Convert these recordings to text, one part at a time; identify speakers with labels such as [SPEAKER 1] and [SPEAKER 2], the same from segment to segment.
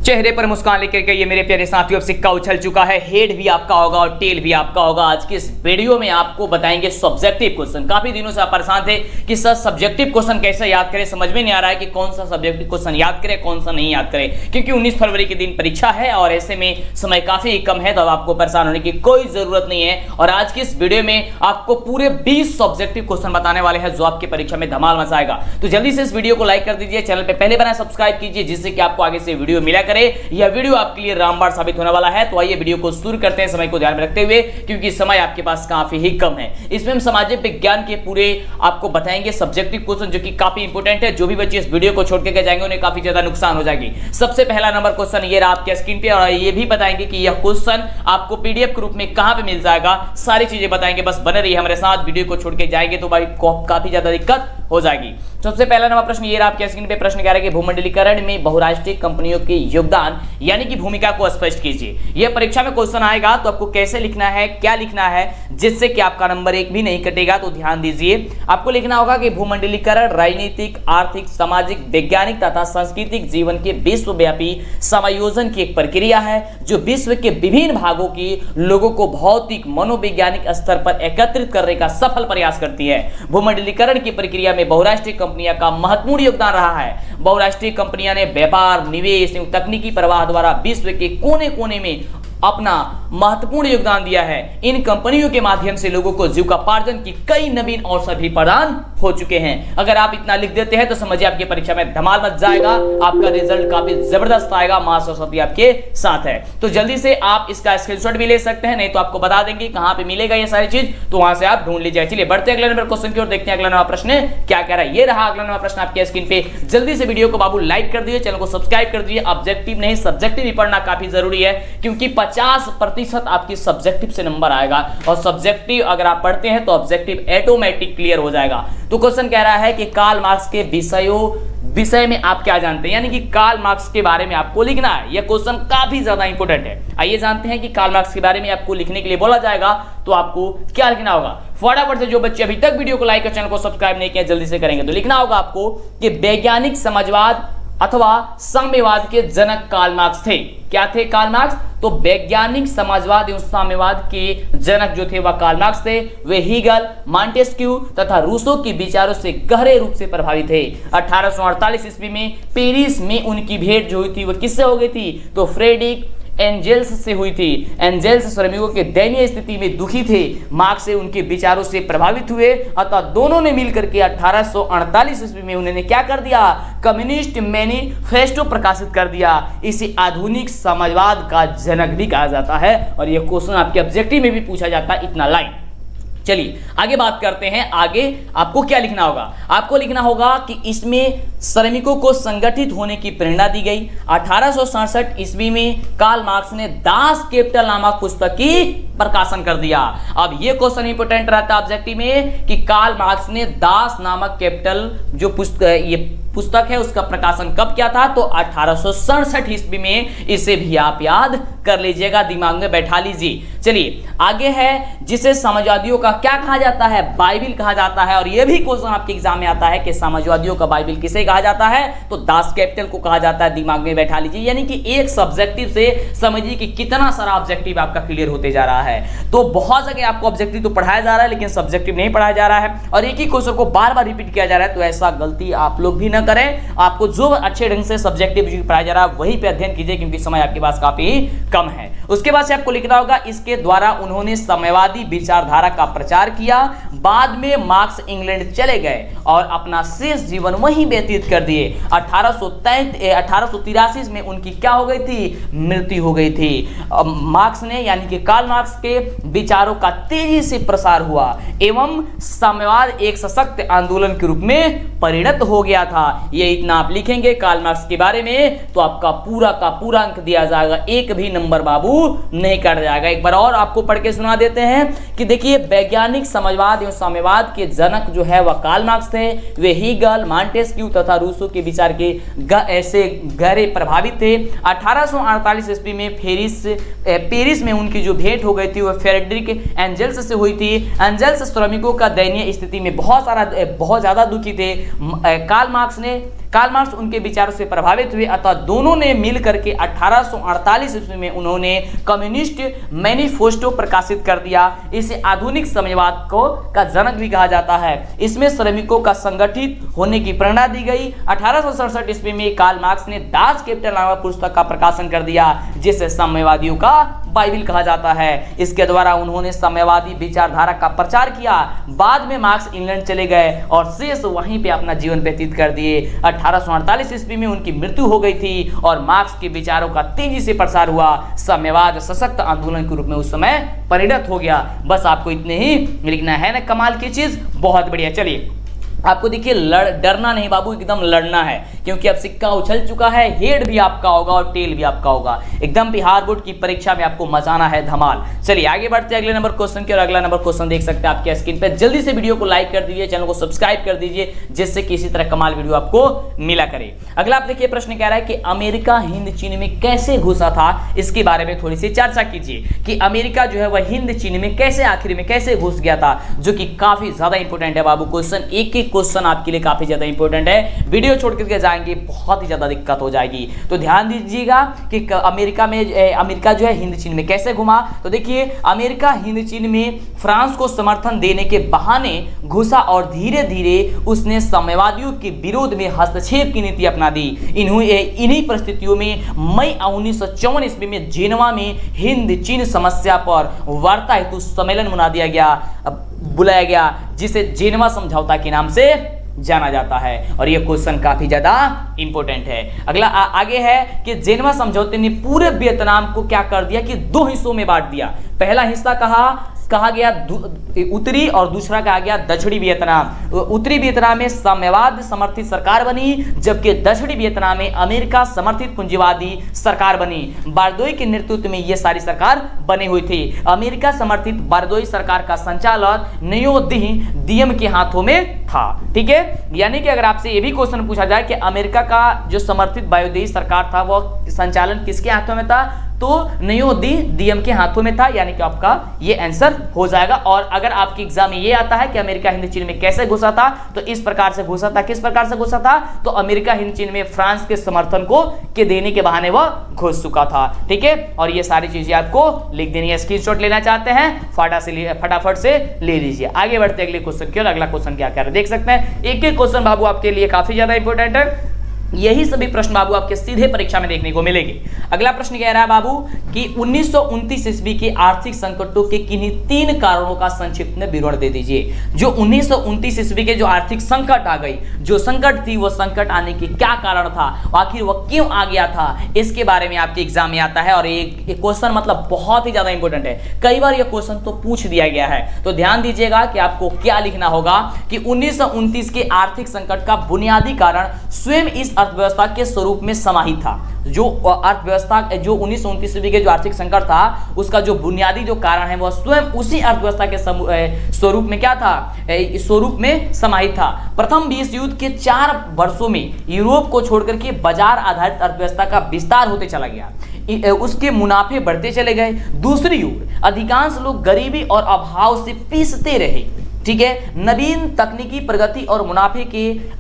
[SPEAKER 1] चेहरे पर मुस्कान लेकर के ये मेरे प्यारे साथियों अब सिक्का उछल चुका है। हेड भी आपका होगा और टेल भी आपका होगा। आज की इस वीडियो में आपको बताएंगे सब्जेक्टिव क्वेश्चन। काफी दिनों से आप परेशान थे कि सर सब्जेक्टिव क्वेश्चन कैसे याद करें, समझ में नहीं आ रहा है कि कौन सा सब्जेक्टिव क्वेश्चन याद करें कौन सा नहीं याद करें, क्योंकि 19 फरवरी के दिन परीक्षा है और ऐसे में समय काफी कम है, तो अब आपको परेशान होने की कोई जरूरत नहीं है। और आज की इस वीडियो में आपको पूरे 20 सब्जेक्टिव क्वेश्चन बताने वाले हैं जो आपकी परीक्षा में धमाल मचाएगा। तो जल्दी से इस वीडियो को लाइक कर दीजिए, चैनल पे पहले बनाए सब्सक्राइब कीजिए जिससे कि आपको आगे से वीडियो मिला करे। यह वीडियो आपके लिए रामबाण साबित होने वाला है। तो आइए वीडियो को शुरू करते हैं समय को ध्यान में रखते हुए, क्योंकि समय आपके पास काफी ही कम है। इसमें हम सामाजिक विज्ञान के पूरे आपको बताएंगे सब्जेक्टिव क्वेश्चन जो कि काफी इंपॉर्टेंट है। जो भी बच्चे इस वीडियो को छोड़ के जाएंगे उन्हें काफी ज्यादा नुकसान हो जाएगी। सबसे पहला नंबर क्वेश्चन ये रहा आपके स्क्रीन पे, और ये भी बताएंगे कि यह क्वेश्चन आपको पीडीएफ के रूप में कहां पे मिल जाएगा, सारी चीजें बताएंगे। बस बने रहिए हमारे साथ, वीडियो को छोड़ के जाएंगे तो भाई काफी ज्यादा दिक्कत हो जाएगी। सबसे पहला नंबर प्रश्न ये रहा आपके स्क्रीन पे। प्रश्न कह रहा है कि भूमंडलीकरण में बहुराष्ट्रीय कंपनियों के योगदान यानी कि भूमिका को स्पष्ट कीजिए। यह परीक्षा में क्वेश्चन आएगा तो आपको कैसे लिखना है, क्या लिखना है जिससे कि आपका नंबर 1 भी नहीं कटेगा। तो ध्यान दीजिए, आपको लिखना होगा कि भूमंडलीकरण राजनीतिक, आर्थिक, सामाजिक, वैज्ञानिक तथा सांस्कृतिक जीवन के विश्वव्यापी समायोजन की एक प्रक्रिया है जो विश्व के विभिन्न भागों के लोगों को भौतिक मनोवैज्ञानिक स्तर पर एकत्रित करने का सफल प्रयास करती है। भूमंडलीकरण की प्रक्रिया में बहुराष्ट्रीय कंपनियों का महत्वपूर्ण योगदान रहा है। बहुराष्ट्रीय कंपनियां ने व्यापार, निवेश एवं तकनीकी प्रवाह द्वारा विश्व के कोने कोने में अपना महत्वपूर्ण योगदान दिया है। इन कंपनियों के माध्यम से लोगों को जीविकोपार्जन की कई नवीन अवसर भी प्रदान हो चुके हैं। अगर आप इतना लिख देते हैं तो समझिए आपकी परीक्षा में धमाल मच जाएगा, आपका रिजल्ट काफी जबरदस्त आएगा, मां सरस्वती आपके साथ है। तो जल्दी से आप इसका स्क्रीनशॉट भी ले सकते हैं, नहीं तो आपको बता देंगे कहां पे मिलेगा ये सारी चीज, तो वहां से आप ढूंढ लीजिए। चलिए बढ़ते हैं अगले नंबर क्वेश्चन की ओर, देखते हैं अगला नंबर प्रश्न क्या कह रहा है। ये रहा अगला नंबर प्रश्न आपके स्क्रीन पे। जल्दी से वीडियो को बाबू लाइक कर दीजिए, चैनल को सब्सक्राइब कर दीजिए। ऑब्जेक्टिव नहीं सब्जेक्टिव भी पढ़ना काफी जरूरी है, क्योंकि 50% आपकी सब्जेक्टिव से नंबर आएगा, और सब्जेक्टिव अगर आप पढ़ते हैं तो ऑब्जेक्टिव ऑटोमेटिक क्लियर हो जाएगा। तो क्वेश्चन कह रहा है कि कार्ल मार्क्स के विषय में आप क्या जानते हैं, यानी कि कार्ल मार्क्स के बारे में आपको लिखना है। यह क्वेश्चन काफी ज्यादा इंपॉर्टेंट है। आइए जानते हैं कि कार्ल मार्क्स के बारे में आपको लिखने के लिए बोला जाएगा तो आपको क्या लिखना होगा। फटाफट से जो बच्चे अभी तक वीडियो को लाइक और चैनल को सब्सक्राइब नहीं किया जल्दी से करेंगे। तो लिखना होगा आपको कि वैज्ञानिक समाजवाद अथवा साम्यवाद के जनक कार्ल मार्क्स थे। क्या थे कार्ल मार्क्स? तो वैज्ञानिक समाजवाद एवं साम्यवाद के जनक जो थे वह कार्ल मार्क्स थे। वे हीगल, मॉन्टेस्क्यू तथा रूसो के विचारों से गहरे रूप से प्रभावित थे। 1848 ईस्वी में पेरिस में उनकी भेंट जो हुई थी वह किससे हो गई थी? तो फ्रेडरिक एंजेल्स से हुई थी। एंजेल्स श्रमिकों के दयनीय स्थिति में दुखी थे, मार्क्स से उनके विचारों से प्रभावित हुए, अतः दोनों ने मिलकर के 1848 ईस्वी में उन्होंने क्या कर दिया? कम्युनिस्ट मैनिफेस्टो प्रकाशित कर दिया। इसे आधुनिक समाजवाद का जनक भी कहा जाता है, और यह क्वेश्चन आपके ऑब्जेक्टिव में भी पूछा जाता है, इतना लाइन। चलिए आगे बात करते हैं। आगे आपको क्या लिखना होगा? आपको लिखना होगा कि इसमें श्रमिकों को संगठित होने की प्रेरणा दी गई। 1867 ईस्वी में कार्ल मार्क्स ने दास कैपिटल नामक पुस्तक की प्रकाशन कर दिया। अब ये क्वेश्चन इंपोर्टेंट रहता है ऑब्जेक्टिव में कि कार्ल मार्क्स ने दास नामक कैपिटल जो पुस्तक है उसका प्रकाशन कब किया था? तो 1867 ईस्वी में। इसे भी आप याद कर लीजिएगा, दिमाग में बैठा लीजिए। चलिए आगे है, जिसे समाजवादियों का क्या कहा जाता है? बाइबिल कहा जाता है। और यह भी क्वेश्चन आपके एग्जाम में आता है कि समाजवादियों का बाइबिल किसे कहा जाता है? तो दास कैपिटल को कहा जाता है, दिमाग में बैठा लीजिए। यानी कि एक सब्जेक्टिव से समझिए कि कितना सारा ऑब्जेक्टिव आपका क्लियर होते जा रहा है। तो बहुत जगह आपको ऑब्जेक्टिव तो पढ़ाया जा रहा है लेकिन सब्जेक्टिव नहीं पढ़ाया जा रहा है, और एक ही क्वेश्चन को बार बार रिपीट किया जा रहा है। तो ऐसा गलती आप लोग भी न करें। आपको जो अच्छे ढंग से सब्जेक्टिव पढ़ाया जा रहा है वहीं पे अध्ययन कीजिए, क्योंकि समय आपके पास काफी कम है। उसके बाद से आपको लिखना होगा, इसके द्वारा उन्होंने साम्यवादी विचारधारा का प्रचार किया। बाद में मार्क्स इंग्लैंड चले गए और अपना शेष जीवन वहीं व्यतीत कर दिए। 1883 में उनकी क्या हो गई थी? मृत्यु हो गई थी। मार्क्स ने यानी कि कार्ल मार्क्स के विचारों का तेजी से प्रसार हुआ एवं साम्यवाद एक सशक्त आंदोलन के रूप में परिणत हो गया था। ये इतना आप लिखेंगे कार्ल मार्क्स के बारे में तो आपका पूरा का पूरा अंक दिया जाएगा, एक भी नंबर बाबू नहीं कट जाएगा। एक बार और आपको पढ़ के सुना देते हैं कि देखिए, वैज्ञानिक समाजवाद एवं साम्यवाद के जनक जो है वह कार्ल मार्क्स थे। वे हीगल, मॉन्टेस्क्यू तथा रूसो के विचार के ऐसे गहरे प्रभावित थे। 1848 ईस्वी में पेरिस में उनकी जो भेंट हो गई थी वह फ्रेडरिक एंजेल्स से हुई थी। एंजेल्स श्रमिकों का दयनीय स्थिति में बहुत ज्यादा दुखी थे। कार्ल मार्क्स ने कार्ल मार्क्स उनके विचारों से प्रभावित हुए, अतः दोनों ने मिलकर के 1848 ईस्वी में उन्होंने कम्युनिस्ट मैनिफेस्टो प्रकाशित कर दिया। इसे आधुनिक साम्यवाद का जनक भी कहा जाता है। इसमें श्रमिकों का संगठित होने की प्रेरणा दी गई। 1867 ईस्वी में कार्ल मार्क्स ने दास कैपिटल नामक पुस्तक का प्रकाशन कर दिया, जिसे साम्यवादियों का बाइबिल कहा जाता है। इसके द्वारा उन्होंने साम्यवादी विचारधारा का प्रचार किया। बाद में मार्क्स इंग्लैंड चले गए और शेष वहीं पे अपना जीवन व्यतीत कर दिए। 1848 ईस्वी में उनकी मृत्यु हो गई थी और मार्क्स के विचारों का तेजी से प्रसार हुआ। साम्यवाद सशक्त आंदोलन के रूप में उस समय परिणत हो गया। बस आपको इतने ही लिखना है ना, कमाल की चीज, बहुत बढ़िया। चलिए आपको देखिए डरना नहीं बाबू, एकदम लड़ना है, क्योंकि अब सिक्का उछल चुका है। हेड भी आपका होगा और टेल भी आपका होगा। एकदम बिहार बोर्ड की परीक्षा में आपको मचाना है धमाल। चलिए आगे बढ़ते हैं अगले नंबर क्वेश्चन की, और अगला नंबर क्वेश्चन देख सकते हैं आपके स्क्रीन पे। जल्दी से वीडियो को लाइक कर दीजिए, चैनल को सब्सक्राइब कर दीजिए, जिससे कि इसी तरह कमाल वीडियो आपको मिला करे। अगला आप देखिए प्रश्न कह रहा है कि अमेरिका हिंद चीन में कैसे घुसा था, इसके बारे में थोड़ी सी चर्चा कीजिए कि अमेरिका जो है वह हिंद चीन में कैसे आखिर में कैसे घुस गया था, जो कि काफी ज्यादा इंपॉर्टेंट है बाबू। क्वेश्चन एक क्वेश्चन आपके लिए काफी ज्यादा इंपॉर्टेंट है। वीडियो छोड़ करके जाएंगे बहुत ही ज्यादा दिक्कत हो जाएगी, तो ध्यान दीजिएगा कि अमेरिका जो है हिंद चीन में कैसे घुमा। तो देखिए अमेरिका हिंद चीन में फ्रांस को समर्थन देने के बहाने घुसा और धीरे धीरे उसने साम्यवादियों के विरोध में हस्तक्षेप की नीति अपना दी। इन्हीं परिस्थितियों में मई 1954 ईस्वी में जेनेवा में हिंद चीन समस्या पर वार्ता हेतु सम्मेलन बुलाया गया, जिसे जेनेवा समझौता के नाम से जाना जाता है। और यह क्वेश्चन काफी ज्यादा इंपॉर्टेंट है। अगला आगे है कि जेनेवा समझौते ने पूरे वियतनाम को क्या कर दिया कि दो हिस्सों में बांट दिया। पहला हिस्सा कहा गया उत्तरी और दूसरा कहा गया दक्षिणी वियतनाम। उत्तरी वियतनाम में साम्यवाद समर्थित सरकार बनी, जबकि दक्षिणी वियतनाम में अमेरिका समर्थित पूंजीवादी सरकार बनी। बारदोई के नेतृत्व में यह सारी सरकार बनी हुई थी। अमेरिका समर्थित बारदोई सरकार का संचालन नियो दियम के हाथों में था। ठीक है, यानी कि अगर आपसे यह भी क्वेश्चन पूछा जाए कि अमेरिका का जो समर्थित बारदोई सरकार था वह संचालन किसके हाथों में था, तो नियो दियम के हाथों में था, यानी कि आपका ये आंसर हो जाएगा। और अगर आपके एग्जाम में ये आता है कि अमेरिका हिंद चीन में कैसे घुसा था, तो इस प्रकार से घुसा था। किस प्रकार से घुसा था, तो अमेरिका हिंद चीन में फ्रांस के समर्थन के देने के बहाने वह घुस चुका था। ठीक है, और ये सारी चीजें आपको लिख देनी है। स्क्रीनशॉट लेना चाहते हैं फटाफट से ले लीजिए। आगे बढ़ते अगले क्वेश्चन की, और अगला क्वेश्चन क्या कह रहे हैं देख सकते हैं। एक क्वेश्चन बाबू आपके लिए काफी ज्यादा इंपॉर्टेंट है। यही सभी प्रश्न बाबू आपके सीधे परीक्षा में देखने को मिलेंगे। अगला प्रश्न कह रहा है बाबू कि 1929 ईस्वी के आर्थिक संकटों के किन्हीं 3 कारणों का संक्षिप्त में विवरण दे दीजिए। जो 1929 ईस्वी के जो आर्थिक संकट आ गई, जो संकट थी, वो संकट आने के क्या कारण था, आखिर वह क्यों आ गया था, इसके बारे में आपके एग्जाम में आता है। और एक क्वेश्चन मतलब बहुत ही ज्यादा इंपॉर्टेंट है, कई बार यह क्वेश्चन तो पूछ दिया गया है। तो ध्यान दीजिएगा कि आपको क्या लिखना होगा कि 1929 के आर्थिक संकट का बुनियादी कारण स्वयं इस अर्थव्यवस्था के स्वरूप में समाहित था। जो अर्थव्यवस्था जो 1929 ईस्वी के जो आर्थिक संकट था, उसका जो बुनियादी जो कारण है वह स्वयं उसी अर्थव्यवस्था के स्वरूप में क्या था, स्वरूप में समाहित था। प्रथम विश्व युद्ध के 4 वर्षों में यूरोप को छोड़कर के बाजार आधारित अर्थव्यवस्था का विस्तार होते चला गया, उसके मुनाफे बढ़ते चले गए। दूसरी ओर अधिकांश लोग गरीबी और अभाव से पीसते रहे। ठीक है, नवीन तकनीकी प्रगति और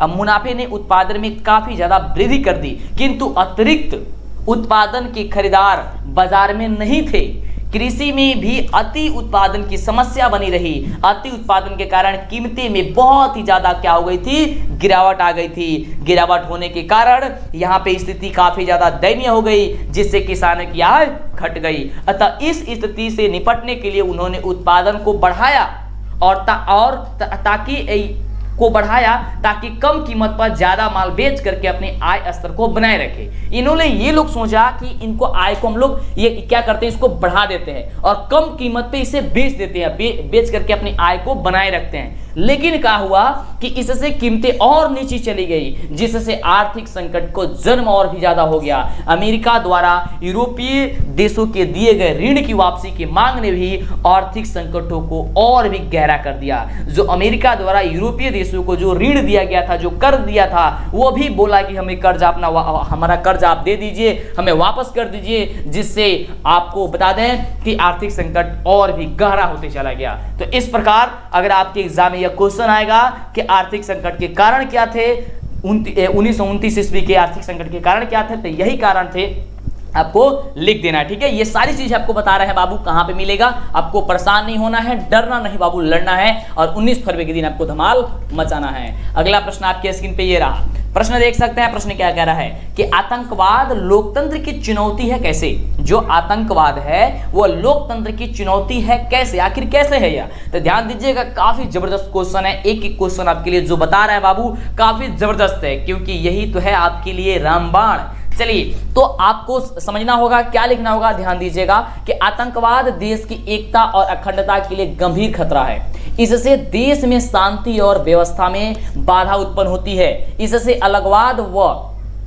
[SPEAKER 1] मुनाफे ने उत्पादन में काफी ज्यादा वृद्धि कर दी, किंतु अतिरिक्त उत्पादन के खरीदार बाजार में नहीं थे। कृषि में भी अति उत्पादन की समस्या बनी रही। अति उत्पादन के कारण कीमतें में बहुत ही ज्यादा क्या हो गई थी, गिरावट आ गई थी। गिरावट होने के कारण यहाँ पे स्थिति काफी ज्यादा दयनीय हो गई, जिससे किसानों की आय घट गई। अतः इस स्थिति से निपटने के लिए उन्होंने उत्पादन को बढ़ाया ताकि कम कीमत पर ज्यादा माल बेच करके अपने आय स्तर को बनाए रखे। इन्होंने ये लोग सोचा कि इनको आय को हम लोग ये क्या करते हैं, इसको बढ़ा देते हैं और कम कीमत पे इसे बेच देते हैं, बेच करके अपनी आय को बनाए रखते हैं। लेकिन क्या हुआ कि इससे कीमतें और नीचे चली गई, जिससे आर्थिक संकट को जन्म और भी ज्यादा हो गया। अमेरिका द्वारा यूरोपीय देशों के दिए गए ऋण की वापसी की मांग ने भी आर्थिक संकटों को और भी गहरा कर दिया। जो अमेरिका द्वारा यूरोपीय देशों को जो ऋण दिया गया था, जो कर्ज दिया था, वो भी बोला कि हमें हमारा कर्ज आप दे दीजिए, हमें वापस कर दीजिए, जिससे आपको बता दें कि आर्थिक संकट और भी गहरा होते चला गया। तो इस प्रकार अगर आपके एग्जाम में यह क्वेश्चन आएगा कि आर्थिक संकट के कारण क्या थे, 1929 ईस्वी के आर्थिक संकट के कारण क्या थे, तो यही कारण थे, आपको लिख देना है। ठीक है, ये सारी चीज आपको बता रहे हैं बाबू, कहां पे मिलेगा, आपको परेशान नहीं होना है, डरना नहीं बाबू, लड़ना है, और 19 फरवरी के दिन आपको धमाल मचाना है। अगला प्रश्न आपके स्क्रीन पे ये रहा, प्रश्न देख सकते हैं, प्रश्न क्या कह रहा है कि आतंकवाद लोकतंत्र की चुनौती है कैसे। जो आतंकवाद है वो लोकतंत्र की चुनौती है कैसे, आखिर कैसे है यह, तो ध्यान दीजिएगा, काफी जबरदस्त क्वेश्चन है, एक एक क्वेश्चन आपके लिए जो बता रहा है बाबू काफी जबरदस्त है, क्योंकि यही तो है आपके लिए रामबाण। चलिए, तो आपको समझना होगा, क्या लिखना होगा, ध्यान दीजिएगा कि आतंकवाद देश की एकता और अखंडता के लिए गंभीर खतरा है। इससे देश में शांति और व्यवस्था में बाधा उत्पन्न होती है। इससे अलगवाद व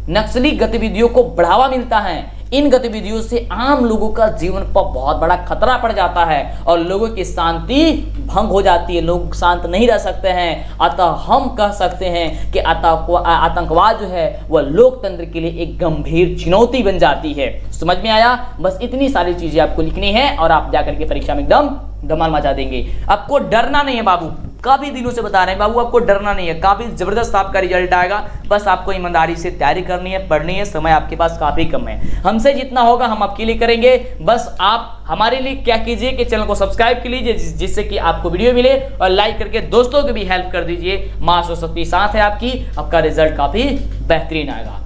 [SPEAKER 1] नक्सली गतिविधियों को बढ़ावा मिलता है। इन गतिविधियों से आम लोगों का जीवन पर बहुत बड़ा खतरा पड़ जाता है और लोगों की शांति भंग हो जाती है, लोग शांत नहीं रह सकते हैं। अतः हम कह सकते हैं कि आतंकवाद जो है वह लोकतंत्र के लिए एक गंभीर चुनौती बन जाती है। समझ में आया, बस इतनी सारी चीजें आपको लिखनी है और आप जाकर के परीक्षा में एकदम धमाल मचा देंगे। आपको डरना नहीं है बाबू, काफी दिनों से बता रहे हैं बाबू, आपको डरना नहीं है, काफी जबरदस्त आपका रिजल्ट आएगा। बस आपको ईमानदारी से तैयारी करनी है, पढ़नी है, समय आपके पास काफी कम है, हमसे जितना होगा हम आपके लिए करेंगे। बस आप हमारे लिए क्या कीजिए कि चैनल को सब्सक्राइब कर लीजिए, जिससे कि आपको वीडियो मिले, और लाइक करके दोस्तों को भी हेल्प कर दीजिए। मां सरस्वती साथ है आपकी, आपका रिजल्ट काफी बेहतरीन आएगा।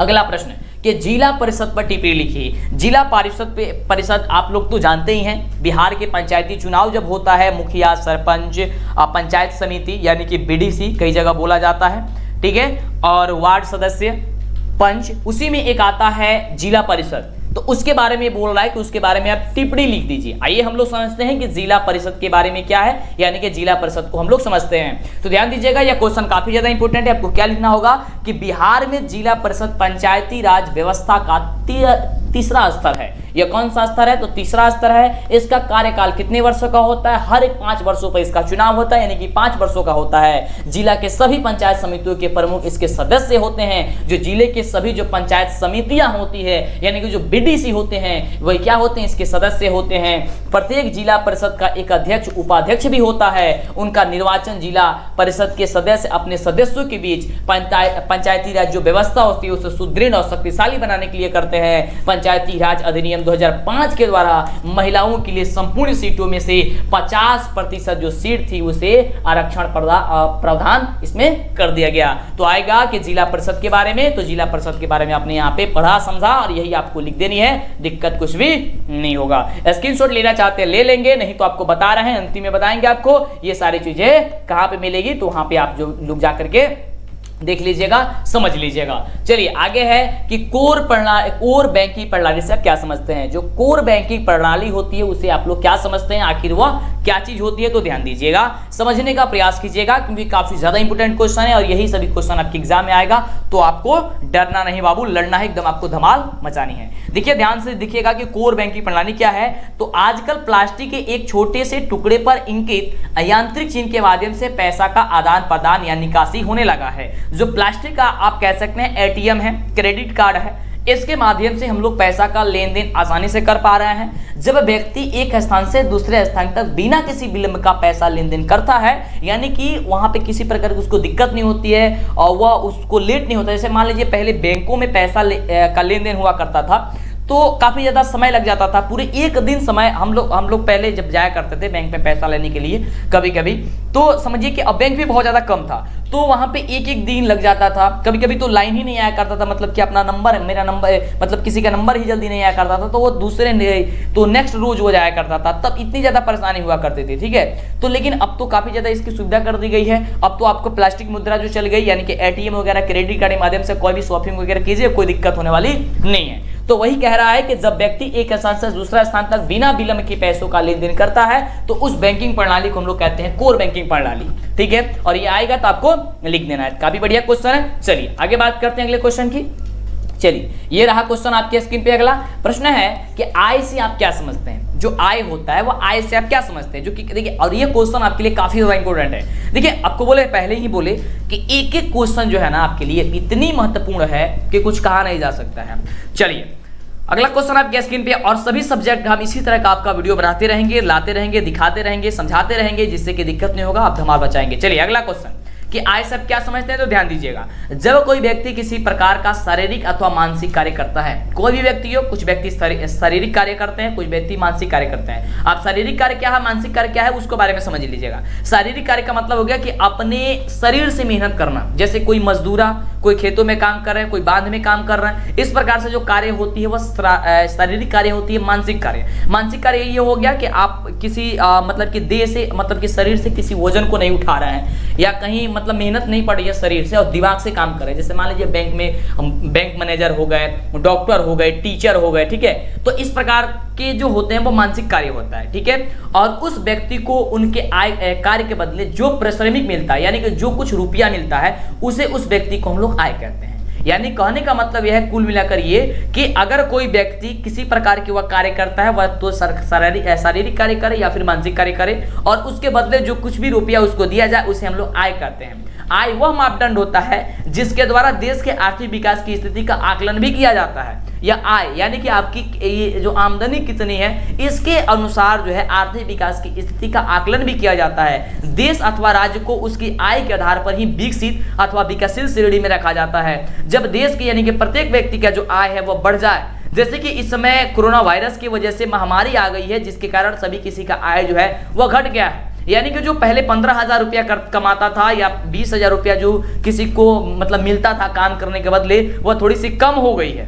[SPEAKER 1] अगला प्रश्न कि जिला परिषद पर टिप्पणी लिखिए। जिला परिषद आप लोग तो जानते ही हैं, बिहार के पंचायती चुनाव जब होता है, मुखिया, सरपंच, पंचायत समिति यानी कि बीडीसी कई जगह बोला जाता है, ठीक है, और वार्ड सदस्य, पंच, उसी में एक आता है जिला परिषद। तो उसके बारे में बोल रहा है कि उसके बारे में आप टिप्पणी लिख दीजिए। आइए हम लोग समझते हैं कि जिला परिषद के बारे में क्या है, यानी कि जिला परिषद को हम लोग समझते हैं। तो ध्यान दीजिएगा, यह क्वेश्चन काफी ज्यादा इंपॉर्टेंट है। आपको क्या लिखना होगा कि बिहार में जिला परिषद पंचायती राज व्यवस्था का तीसरा स्तर है। यह कौन सा स्तर है, तो तीसरा स्तर है। इसका कार्यकाल कितने वर्षों का होता है, हर एक 5 वर्षों पर इसका चुनाव होता है, यानी कि 5 वर्षों का होता है। जिला के सभी पंचायत समितियों के प्रमुख इसके सदस्य होते हैं। जो जिले के सभी जो पंचायत समितियां होती है, यानी कि जो बीडीसी होते हैं, वही क्या होते हैं, इसके सदस्य होते हैं। प्रत्येक जिला परिषद का एक अध्यक्ष, उपाध्यक्ष भी होता है। उनका निर्वाचन जिला परिषद के सदस्य अपने सदस्यों के बीच पंचायती राज जो व्यवस्था होती है उसे सुदृढ़ और शक्तिशाली बनाने के लिए करते हैं। पंचायती राज अधिनियम 2005 के द्वारा महिलाओं के लिए संपूर्ण सीटों में से 50% जो सीट थी उसे आरक्षण प्रावधान इसमें कर दिया गया। तो आएगा कि जिला परिषद के बारे में, तो जिला परिषद के बारे में आपने यहाँ पे पढ़ा समझा और यही आपको लिख देनी है, दिक्कत कुछ भी नहीं होगा। स्क्रीनशॉट लेना चाहते हैं ले लेंगे, नहीं तो आपको बता रहे हैं, अंतिम में बताएंगे आपको ये सारी चीजें कहां पे मिलेगी, तो वहां पे आप जो लोग जाकर के देख लीजिएगा, समझ लीजिएगा। चलिए आगे है कि कोर बैंकिंग प्रणाली से आप क्या समझते हैं। जो कोर बैंकिंग प्रणाली होती है उसे आप लोग क्या समझते हैं, आखिर वह क्या चीज होती है, तो ध्यान दीजिएगा, समझने का प्रयास कीजिएगा, क्योंकि काफी ज्यादा इंपॉर्टेंट क्वेश्चन है और यही सभी क्वेश्चन आपके एग्जाम में आएगा। तो आपको डरना नहीं बाबू, लड़ना है, एकदम आपको धमाल मचानी है। देखिए ध्यान से देखिएगा कि कोर बैंकिंग प्रणाली क्या है। तो आजकल प्लास्टिक के एक छोटे से टुकड़े पर इंकित यांत्रिक चिन्ह के माध्यम से पैसा का आदान प्रदान या निकासी होने लगा है। जो प्लास्टिक का आप कह सकते हैं एटीएम है, क्रेडिट कार्ड है, इसके माध्यम से हम लोग पैसा का लेन देन आसानी से कर पा रहे हैं। जब व्यक्ति एक स्थान से दूसरे स्थान तक बिना किसी विलंब का पैसा लेन देन करता है, यानी कि वहां पे किसी प्रकार की उसको दिक्कत नहीं होती है और वह उसको लेट नहीं होता। जैसे मान लीजिए पहले बैंकों में पैसा का लेन देन हुआ करता था तो काफी ज्यादा समय लग जाता था, पूरे एक दिन समय हम लोग पहले जब जाया करते थे बैंक में पैसा लेने के लिए कभी कभी, तो समझिए कि अब बैंक भी बहुत ज्यादा कम था, तो वहां पे एक दिन लग जाता था। कभी कभी तो लाइन ही नहीं आया करता था, मतलब कि अपना नंबर, मेरा नंबर, मतलब किसी का नंबर ही जल्दी नहीं आया करता था, तो वो दूसरे तो नेक्स्ट रोज वो जाया करता था, तब इतनी ज्यादा परेशानी हुआ करती थी, ठीक है। तो लेकिन अब तो काफी ज्यादा इसकी सुविधा कर दी गई है। अब तो आपको प्लास्टिक मुद्रा जो चल गई, यानी कि एटीएम वगैरह, क्रेडिट कार्ड के माध्यम से कोई भी शॉपिंग वगैरह कीजिए, कोई दिक्कत होने वाली नहीं है। तो वही कह रहा है कि जब व्यक्ति एक स्थान से दूसरा स्थान तक बिना विलंब के पैसों का लेन देन करता है तो उस बैंकिंग प्रणाली को हम लोग कहते हैं कोर बैंकिंग प्रणाली, ठीक है। और ये आएगा तो आपको लिख देना है, काफी बढ़िया क्वेश्चन है। चलिए आगे बात करते हैं अगले क्वेश्चन की। चलिए ये रहा क्वेश्चन आपके स्क्रीन पे। अगला प्रश्न है कि आय से आप क्या समझते हैं। जो आय होता है वो आय से आप क्या समझते हैं, जो कि देखिए, और ये क्वेश्चन आपके लिए काफी ज्यादा इंपॉर्टेंट है। देखिए आपको बोले पहले ही बोले कि एक एक क्वेश्चन जो है ना आपके लिए इतनी महत्वपूर्ण है कि कुछ कहा नहीं जा सकता है। चलिए अगला क्वेश्चन आपके स्क्रीन पे, और सभी सब्जेक्ट हम इसी तरह का आपका वीडियो बनाते रहेंगे, लाते रहेंगे, दिखाते रहेंगे, समझाते रहेंगे, जिससे कि दिक्कत नहीं होगा, आप धमाल बचाएंगे। चलिए अगला क्वेश्चन कि आय सब क्या समझते हैं, तो ध्यान दीजिएगा। जब कोई व्यक्ति किसी प्रकार का शारीरिक अथवा मानसिक कार्य करता है, कोई भी व्यक्ति हो, कुछ व्यक्ति शारीरिक कार्य करते हैं, कुछ व्यक्ति मानसिक कार्य करते हैं। आप शारीरिक कार्य क्या है, मानसिक कार्य क्या है, उसको बारे में समझ लीजिएगा। शारीरिक कार्य का मतलब हो गया कि अपने शरीर से मेहनत करना, जैसे कोई मजदूरा, कोई खेतों में काम कर रहे हैं, कोई बांध में काम कर रहे हैं। इस प्रकार से जो कार्य होती है वह शारीरिक कार्य होती है। मानसिक कार्य ये हो गया कि आप किसी मतलब कि देह से, मतलब कि शरीर से किसी वजन को नहीं उठा रहे हैं, या कहीं मतलब मेहनत नहीं पड़ रही है शरीर से और दिमाग से काम कर रहे हैं। जैसे मान लीजिए बैंक में बैंक मैनेजर हो गए, डॉक्टर हो गए, टीचर हो गए, ठीक है। तो इस प्रकार के जो होते हैं वो मानसिक कार्य होता है, ठीक है। और उस व्यक्ति को उनके आय कार्य के बदले जो पारिश्रमिक मिलता है, यानी कि जो कुछ रुपया मिलता है, उसे उस व्यक्ति को हम लोग आय कहते हैं। यानी कहने का मतलब यह है कुल मिलाकर ये कि अगर कोई व्यक्ति किसी प्रकार की वह कार्य करता है, वह तो शारीरिक कार्य करे या फिर मानसिक कार्य करे, और उसके बदले जो कुछ भी रुपया उसको दिया जाए उसे हम लोग आय कहते हैं। आय वह मापदंड होता है जिसके द्वारा देश के आर्थिक विकास की स्थिति का आकलन भी किया जाता है। या आय यानी कि आपकी ये जो आमदनी कितनी है, इसके अनुसार जो है आर्थिक विकास की स्थिति का आकलन भी किया जाता है। देश अथवा राज्य को उसकी आय के आधार पर ही विकसित अथवा विकासशील श्रेणी में रखा जाता है। जब देश की यानी कि प्रत्येक व्यक्ति का जो आय है वह बढ़ जाए, जैसे कि इस समय कोरोना वायरस की वजह से महामारी आ गई है, जिसके कारण सभी किसी का आय जो है वह घट गया है। यानी कि जो पहले 15,000 रुपया कमाता था या 20,000 रुपया जो किसी को मतलब मिलता था काम करने के बदले, वह थोड़ी सी कम हो गई है,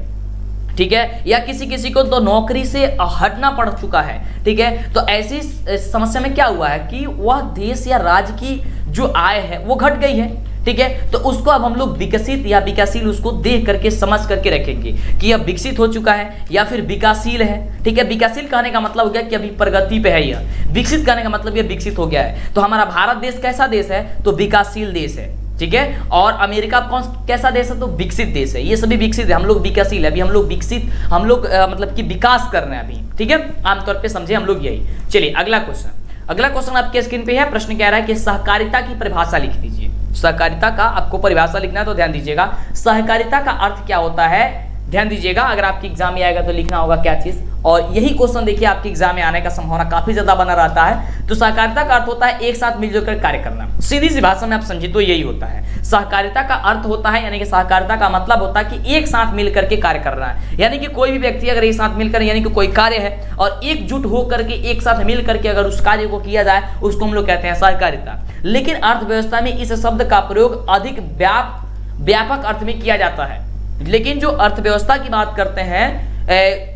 [SPEAKER 1] ठीक है। या किसी को तो नौकरी से हटना पड़ चुका है, ठीक है। तो ऐसी समस्या में क्या हुआ है कि वह देश या राज्य की जो आय है वो घट गई है, ठीक है। तो उसको अब हम लोग विकसित या विकासशील उसको देख करके समझ करके रखेंगे कि यह विकसित हो चुका है या फिर विकासशील है, ठीक है। विकासशील कहने का मतलब हो गया कि अभी प्रगति पे है यह, विकसित कहने का मतलब यह विकसित हो गया है। तो हमारा भारत देश कैसा देश है, तो विकासशील देश है, ठीक है। और अमेरिका कौन कैसा देश है, तो विकसित देश है। ये सभी विकसित है, हम लोग विकासशील है, अभी हम लोग विकसित, हम लोग मतलब कि विकास कर रहे हैं अभी, ठीक है। आमतौर पे समझे हम लोग यही। चलिए अगला क्वेश्चन आपके स्क्रीन पे है। प्रश्न कह रहा है कि सहकारिता की परिभाषा लिख दीजिए। सहकारिता का आपको परिभाषा लिखना है, तो ध्यान दीजिएगा। सहकारिता का अर्थ क्या होता है, ध्यान दीजिएगा। अगर आपकी एग्जाम में आएगा तो लिखना होगा क्या चीज, और यही क्वेश्चन देखिए आपके एग्जाम में आने का संभावना काफी ज्यादा बना रहता है। तो सहकारिता का अर्थ होता है एक साथ मिलजुल कर कार्य करना। सीधी सी भाषा में आप समझिए तो यही होता है। सहकारिता का अर्थ होता है, यानी कि सहकारिता का मतलब होता है कि एक साथ मिल करके कार्य करना है। यानी कि कोई भी व्यक्ति अगर एक साथ मिलकर, यानी कि कोई कार्य है और एकजुट होकर के एक साथ मिल करके अगर उस कार्य को किया जाए, उसको हम लोग कहते हैं सहकारिता। लेकिन अर्थव्यवस्था में इस शब्द का प्रयोग अधिक व्यापक अर्थ में किया जाता है। लेकिन जो अर्थव्यवस्था की बात करते हैं,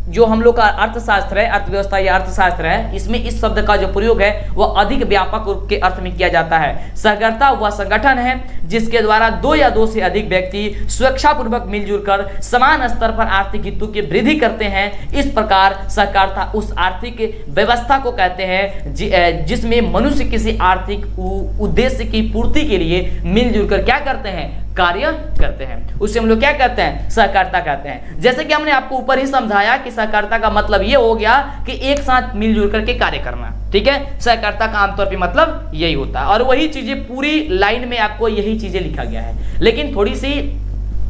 [SPEAKER 1] जो हम लोग का अर्थशास्त्र है, अर्थव्यवस्था या अर्थशास्त्र है, इसमें इस शब्द का जो प्रयोग है वह अधिक व्यापक रूप के अर्थ में किया जाता है। सहकारिता वह संगठन है जिसके द्वारा दो या दो से अधिक व्यक्ति स्वेच्छापूर्वक मिलजुल कर समान स्तर पर आर्थिक हितों की वृद्धि करते हैं। इस प्रकार सहकारिता उस आर्थिक व्यवस्था को कहते हैं जिसमें मनुष्य किसी आर्थिक उद्देश्य की पूर्ति के लिए मिलजुल कर क्या करते हैं, कार्य करते हैं। उसे हम लोग क्या कहते हैं, सहकारिता कहते हैं। जैसे कि हमने आपको ऊपर ही समझाया कि सहकारिता का मतलब ये हो गया कि एक साथ मिलजुल करके कार्य करना, ठीक है। सहकारिता का आमतौर पे मतलब यही होता है, और वही चीजें पूरी लाइन में आपको यही चीजें लिखा गया है। लेकिन थोड़ी सी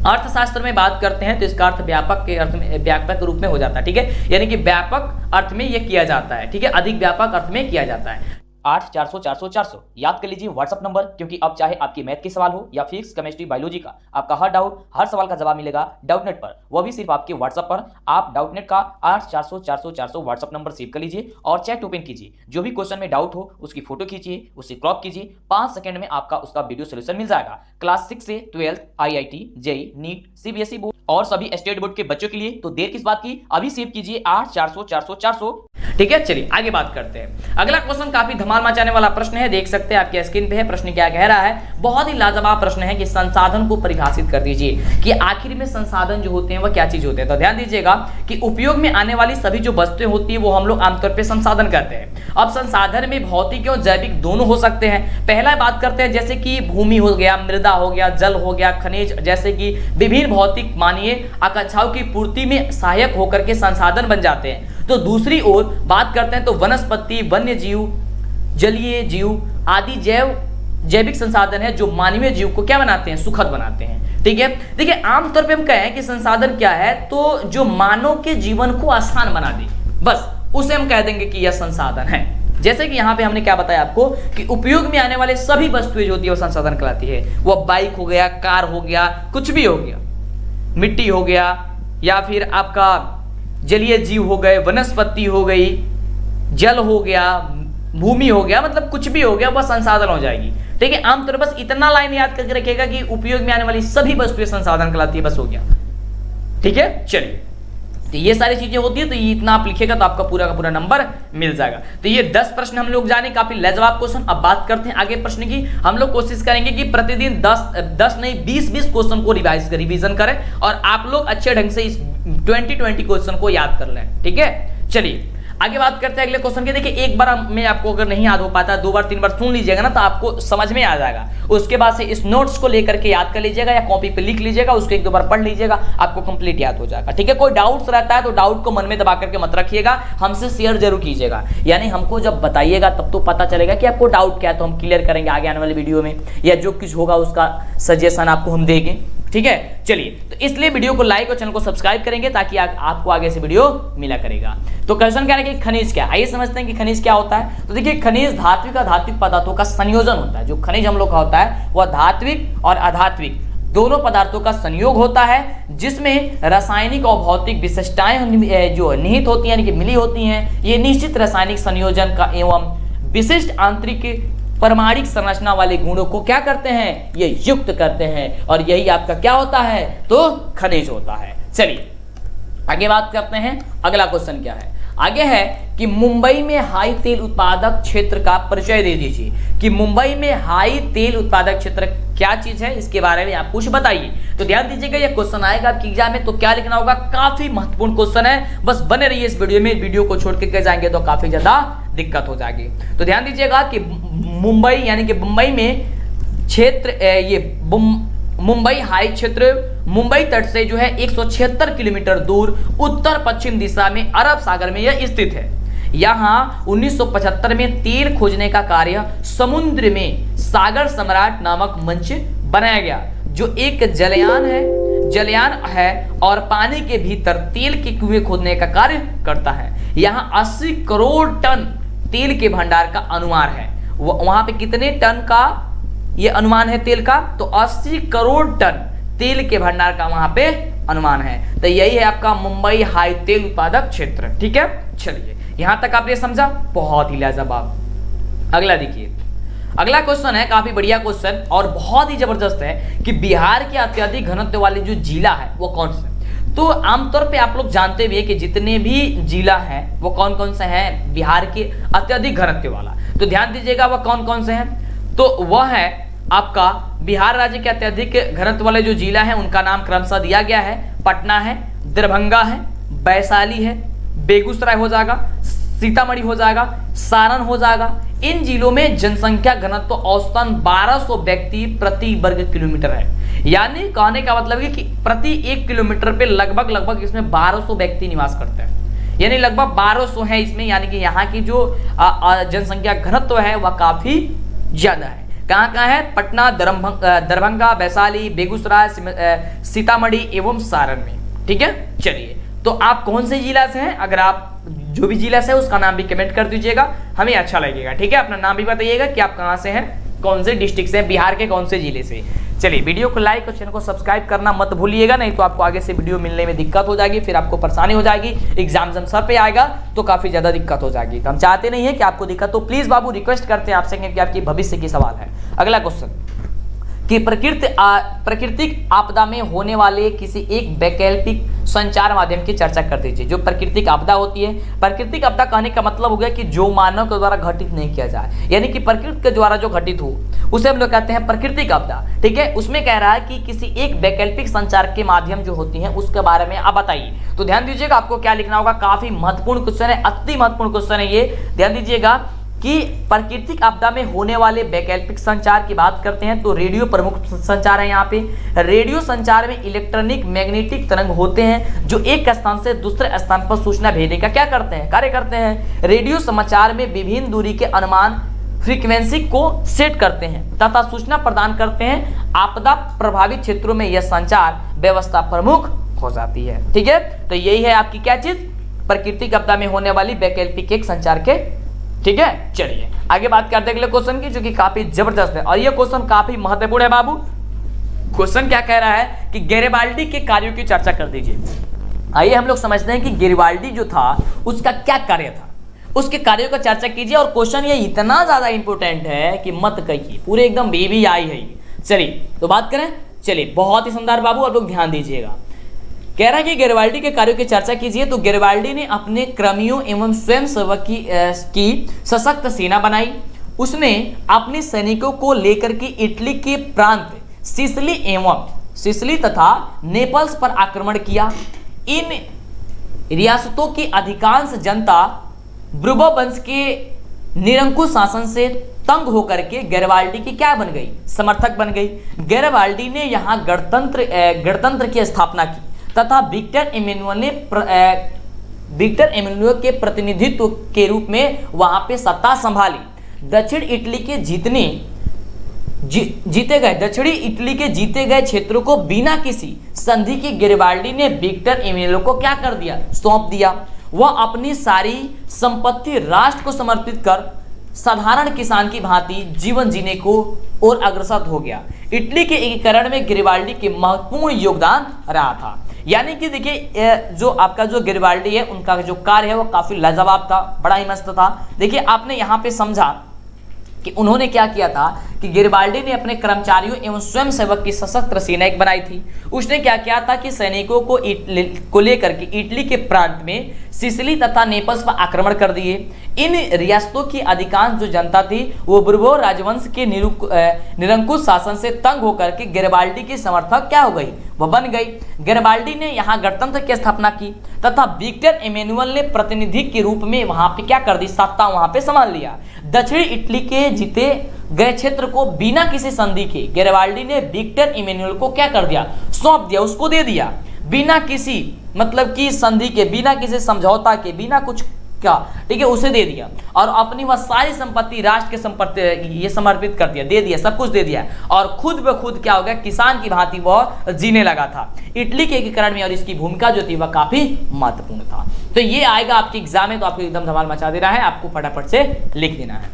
[SPEAKER 1] अर्थशास्त्र में बात करते हैं तो इसका अर्थ व्यापक के अर्थ में, व्यापक रूप में हो जाता है, ठीक है। यानी कि व्यापक अर्थ में यह किया जाता है, ठीक है, अधिक व्यापक अर्थ में किया जाता है। 8 400 400 400 याद कर लीजिए व्हाट्सअप नंबर, क्योंकि अब चाहे आपकी मैथ के सवाल हो या फिजिक्स, केमिस्ट्री, बायोलॉजी का, आपका हर डाउट, हर सवाल का जवाब मिलेगा डाउटनेट पर, वो भी सिर्फ आपके व्हाट्सअप पर। आप डाउटनेट का 8 400 400 400 व्हाट्सअप नंबर सेव कर लीजिए और चैट ओपन कीजिए। जो भी क्वेश्चन में डाउट हो उसकी फोटो खींचिए, उसे क्रॉप कीजिए, 5 सेकंड में आपका उसका वीडियो सोल्यूशन मिल जाएगा। क्लास 6 से 12th, IIT, JEE, NEET, CBSE board और सभी स्टेट बोर्ड के बच्चों के लिए। तो देर किस बात की, अभी सेव कीजिए 8 400 400 400, ठीक है। चलिए आगे बात करते हैं। अगला क्वेश्चन काफी धमाल मचाने वाला प्रश्न है, देख सकते हैं आपके स्क्रीन पे है। प्रश्न क्या कह रहा है, बहुत ही लाजवाब प्रश्न है कि संसाधन को परिभाषित कर दीजिए कि आखिर में संसाधन जो होते हैं वह क्या चीज होते हैं। तो ध्यान दीजिएगा कि उपयोग में आने वाली सभी जो वस्तुएं होती है वो हम लोग आमतौर पर संसाधन कहते हैं। अब संसाधन में भौतिक और जैविक दोनों हो सकते हैं। पहला बात करते हैं जैसे कि भूमि हो गया, मृदा हो गया, जल हो गया, खनिज, जैसे कि विभिन्न भौतिक मानिए आकांक्षाओं की पूर्ति में सहायक होकर के संसाधन बन जाते हैं। तो दूसरी ओर बात करते हैं तो वनस्पति, वन्य जीव, जलीय जीव आदि जैविक संसाधन है जो मानवीय जीव को क्या बनाते हैं, सुखद बनाते हैं, ठीक है। देखिए आमतौर पे हम कहें कि संसाधन क्या है, तो जो मानव के जीवन को आसान बना दे, बस उसे हम कह देंगे कि यह संसाधन है। जैसे कि यहाँ पे हमने क्या बताया आपको कि उपयोग में आने वाले सभी वस्तुएं जो होती है वो संसाधन कहलाती है। वो बाइक हो गया, कार हो गया, कुछ भी हो गया, मिट्टी हो गया, या फिर आपका जलीय जीव हो गए, वनस्पति हो गई, जल हो गया, भूमि हो गया, मतलब कुछ भी हो गया वह संसाधन हो जाएगी। ठीक है, आमतौर पर बस इतना लाइन याद करके रखिएगा कि उपयोग में आने वाली सभी वस्तुएं संसाधन कहलाती है, बस हो गया। ठीक है, चलिए, तो ये सारी चीजें होती है, तो ये इतना आप लिखिएगा तो आपका पूरा का पूरा नंबर मिल जाएगा। तो ये 10 प्रश्न हम लोग जाने, काफी लाजवाब क्वेश्चन। अब बात करते हैं आगे प्रश्न की। हम लोग कोशिश करेंगे कि प्रतिदिन 10 नहीं 20 क्वेश्चन को रिवीजन करें और आप लोग अच्छे ढंग से इस 20 क्वेश्चन को याद कर लें। ठीक है, चलिए आगे बात करते हैं अगले क्वेश्चन के। देखिए, एक बार में आपको अगर नहीं याद हो पाता, 2 बार 3 बार सुन लीजिएगा ना तो आपको समझ में आ जाएगा। उसके बाद से इस नोट्स को लेकर के याद कर लीजिएगा या कॉपी पे लिख लीजिएगा, उसको 1-2 बार पढ़ लीजिएगा, आपको कंप्लीट याद हो जाएगा। ठीक है, कोई डाउट्स रहता है तो डाउट को मन में दबा करके मत रखिएगा, हमसे शेयर जरूर कीजिएगा। यानी हमको जब बताइएगा तब तो पता चलेगा कि आपको डाउट क्या है, तो हम क्लियर करेंगे आगे आने वाले वीडियो में, या जो कुछ होगा उसका सजेशन आपको हम देंगे। ठीक है, चलिए, तो इसलिए वीडियो को लाइक और चैनल को सब्सक्राइब करेंगे ताकि आपको आगे से वीडियो मिला करेगा। तो क्वेश्चन क्या है कि खनिज क्या है, आइए समझते हैं कि खनिज क्या होता है। तो देखिए, खनिज धात्विक और अधात्विक पदार्थों का संयोजन होता है। जो खनिज हम लोग का होता है वह धात्विक और अधात्विक दोनों पदार्थों का संयोग होता है, जिसमें रासायनिक और भौतिक विशिष्टताएं जो निहित होती हैं, यानी कि मिली होती हैं। ये निश्चित रासायनिक संयोजन का एवं विशिष्ट आंतरिक परमाणिक संरचना वाले गुणों को क्या करते हैं, ये युक्त करते हैं, और यही आपका क्या होता है, तो खनिज होता है। चलिए आगे बात करते हैं, अगला क्वेश्चन क्या है। आगे है कि मुंबई में हाई तेल उत्पादक क्षेत्र का परिचय दे दीजिए, कि मुंबई में हाई तेल उत्पादक क्षेत्र क्या चीज है, इसके बारे में आप कुछ बताइए। तो ध्यान दीजिएगा, ये क्वेश्चन आएगा आपके एग्जाम में, तो क्या लिखना होगा, काफी महत्वपूर्ण क्वेश्चन है, बस बने रहिए इस वीडियो में। वीडियो को छोड़ के जाएंगे तो काफी ज्यादा दिक्कत हो जाएगी। तो ध्यान दीजिएगा कि मुंबई यानी कि मुंबई में क्षेत्र, ये मुंबई हाई क्षेत्र मुंबई तट से जो है 176 किलोमीटर दूर उत्तर पश्चिम दिशा में अरब सागर में यह स्थित है। यहाँ 1975 में तेल खोजने का कार्य समुद्र में सागर सम्राट नामक मंच बनाया गया, जो एक जलयान है और पानी के भीतर तेल के कुएं खोदने का कार्य करता है। यहाँ 80 करोड़ टन तेल के भंडार का अनुमान है। वहां पे कितने टन का ये अनुमान है तेल का, तो 80 करोड़ टन तेल के भंडार का वहां पे अनुमान है। तो यही है आपका मुंबई हाई तेल उत्पादक क्षेत्र। ठीक है, चलिए यहां तक आपने समझा, बहुत ही लाजवाब। अगला देखिए, अगला क्वेश्चन है काफी बढ़िया क्वेश्चन और बहुत ही जबरदस्त है कि बिहार के अत्यधिक घनत्व वाले जो जिला है वो कौन सा। तो आमतौर पे आप लोग जानते हुए कि जितने भी जिला हैं वो कौन कौन से हैं बिहार के अत्यधिक घनत्व वाला, तो ध्यान दीजिएगा वह कौन कौन से हैं। तो वह है आपका बिहार राज्य के अत्यधिक घनत्व वाले जो जिला है उनका नाम क्रमशः दिया गया है। पटना है, दरभंगा है, वैशाली है, बेगूसराय हो जाएगा, सीतामढ़ी हो जाएगा, सारण हो जाएगा। इन जिलों में जनसंख्या घनत्व औसतन 1200 व्यक्ति प्रति वर्ग किलोमीटर है। यानी कहने का मतलब है कि प्रति 1 किलोमीटर पे लगभग इसमें 1200 व्यक्ति निवास करते हैं, यानी लगभग 1200 है इसमें। यानी कि यहाँ की जो जनसंख्या घनत्व है वह काफी ज्यादा है। कहाँ है, पटना, दरभंगा, वैशाली, बेगूसराय, सीतामढ़ी एवं सारण में। ठीक है, चलिए, तो आप कौन से जिला से हैं, अगर आप जो भी जिला से है उसका नाम भी कमेंट कर दीजिएगा, हमें अच्छा लगेगा। ठीक है, अपना नाम भी बताइएगा कि आप कहाँ से हैं, कौन से डिस्ट्रिक्ट से, बिहार के कौन से जिले से। चलिए, वीडियो को लाइक और चैनल को सब्सक्राइब करना मत भूलिएगा, नहीं तो आपको आगे से वीडियो मिलने में दिक्कत हो जाएगी, फिर आपको परेशानी हो जाएगी, एग्जाम जब सर पे आएगा तो काफी ज्यादा दिक्कत हो जाएगी। तो हम चाहते नहीं है कि आपको दिक्कत, तो प्लीज बाबू रिक्वेस्ट करते हैं आपसे कि आपकी भविष्य की सवाल है। अगला क्वेश्चन कि प्राकृतिक आपदा में होने वाले किसी एक वैकल्पिक संचार माध्यम की चर्चा कर दीजिए। जो प्राकृतिक आपदा होती है, प्राकृतिक आपदा कहने का मतलब हो गया कि जो मानव के द्वारा घटित नहीं किया जाए, यानी कि प्रकृति के द्वारा जो घटित हो उसे हम लोग कहते हैं प्राकृतिक आपदा। ठीक है, उसमें कह रहा है कि किसी एक वैकल्पिक संचार के माध्यम जो होती है उसके बारे में आप बताइए। तो ध्यान दीजिएगा, आपको क्या लिखना होगा, काफी महत्वपूर्ण क्वेश्चन है, अति महत्वपूर्ण क्वेश्चन है ये। ध्यान दीजिएगा कि प्राकृतिक आपदा में होने वाले वैकल्पिक संचार की बात करते हैं तो रेडियो प्रमुख संचार है। यहाँ पे रेडियो संचार में इलेक्ट्रॉनिक मैग्नेटिक तरंग होते हैं जो एक स्थान से दूसरे स्थान पर सूचना भेजने का क्या करते हैं, कार्य करते हैं। रेडियो समाचार में विभिन्न दूरी के अनुमान फ्रीक्वेंसी को सेट करते हैं तथा सूचना प्रदान करते हैं। आपदा प्रभावित क्षेत्रों में यह संचार व्यवस्था प्रमुख हो जाती है। ठीक है, तो यही है आपकी क्या चीज, प्राकृतिक आपदा में होने वाली वैकल्पिक एक संचार के ठीक है, चलिए आगे बात करते हैं अगले क्वेश्चन की, जो कि काफी जबरदस्त है और ये क्वेश्चन काफी महत्वपूर्ण है बाबू। क्वेश्चन क्या कह रहा है कि गैरिबाल्डी के कार्यों की चर्चा कर दीजिए। आइए हम लोग समझते हैं कि गैरिबाल्डी जो था उसका क्या कार्य था, उसके कार्यों का चर्चा कीजिए। और क्वेश्चन ये इतना ज्यादा इंपॉर्टेंट है कि मत कहिए, पूरे एकदम बेबी आई है। चलिए तो बात करें, चलिए बहुत ही शानदार बाबू, आप लोग ध्यान दीजिएगा। कह रहा है कि गैरिबाल्डी के कार्यों की चर्चा कीजिए। तो गैरिबाल्डी ने अपने क्रमियों एवं स्वयंसेवक की सशक्त सेना बनाई। उसने अपने सैनिकों को लेकर के इटली के प्रांत सिसिली तथा नेपल्स पर आक्रमण किया। इन रियासतों की अधिकांश जनता ब्रुबो वंश के निरंकुश शासन से तंग होकर के गैरिबाल्डी की क्या बन गई, समर्थक बन गई। गैरिबाल्डी ने यहाँ गणतंत्र की स्थापना की तथा विक्टर एमेनुएल के प्रतिनिधित्व के रूप में वहां पे सत्ता संभाली। दक्षिणी इटली के जीते गए क्षेत्रों को बिना किसी संधि के गैरिबाल्डी ने विक्टर एमेनुएल को क्या कर दिया, सौंप दिया। वह अपनी सारी संपत्ति राष्ट्र को समर्पित कर साधारण किसान की भांति जीवन जीने को और अग्रसर हो गया। इटली के एकीकरण में गैरिबाल्डी के महत्वपूर्ण योगदान रहा था। यानी कि देखिए जो आपका जो गैरिबाल्डी है उनका जो कार्य है वो काफी लाजवाब था, बड़ा ही मस्त था। देखिए आपने यहाँ पे समझा कि उन्होंने क्या किया था कि गैरिबाल्डी ने अपने कर्मचारियों एवं स्वयंसेवक की सशस्त्र सेना एक बनाई थी। उसने क्या किया था कि सैनिकों को लेकर के इटली के प्रांत में सिसिली तथा नेपल्स पर आक्रमण कर दिए। इन रियासतों की अधिकांश जो जनता थी वो बुर्बो राजवंश के निरंकुश शासन से तंग होकर के गैरिबाल्डी की समर्थक क्या हो गई, वह बन गई। गैरिबाल्डी ने यहाँ गणतंत्र की स्थापना की तथा विक्टर एमेनुएल ने प्रतिनिधि के रूप में वहां पे क्या कर दी, सत्ता वहां पे संभाल लिया। दक्षिणी इटली के जीते गए क्षेत्र को बिना किसी संधि के गैरिबाल्डी ने विक्टर एमेनुएल को क्या कर दिया, सौंप दिया, उसको दे दिया। बिना किसी मतलब कि संधि के, बिना किसी समझौता के, बिना कुछ क्या, ठीक है, उसे दे दिया। और अपनी वह सारी संपत्ति राष्ट्र के संपत्ति ये समर्पित कर दिया, दे दिया, सब कुछ दे दिया। और खुद ब खुद क्या हो गया, किसान की भांति वह जीने लगा था इटली के एकीकरण में। और इसकी भूमिका जो थी वह काफी महत्वपूर्ण था। तो ये आएगा आपके एग्जाम में, तो आपको एकदम धमाल मचा देना है, आपको फटाफट से लिख देना है।